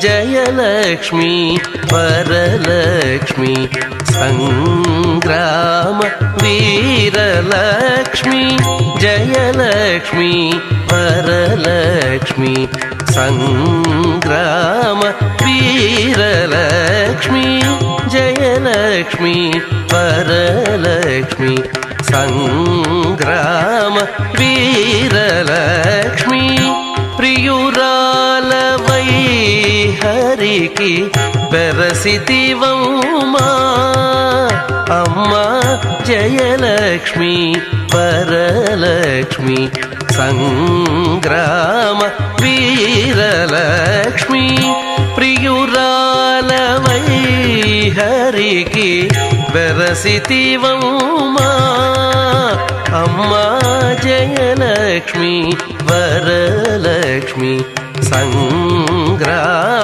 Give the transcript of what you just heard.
జయలక్ష్మి వరలక్ష్మి సంగ్రామ వీరలక్ష్మి జయలక్ష్మి వరలక్ష్మి సంగ్రామ వీరలక్ష్మి జయలక్ష్మి వరలక్ష్మి సంగ్రామ వీరలక్ష్మి ప్రియురాలవై హరికి బెరసితివమ్మా అమ్మా జయలక్ష్మి వరలక్ష్మి సంగ్రామ వీరలక్ష్మి ప్రియురాలవై హరికి బెరసితివమ్మా అమ్మా జయలక్ష్మి వరలక్ష్మి సంగ్రామ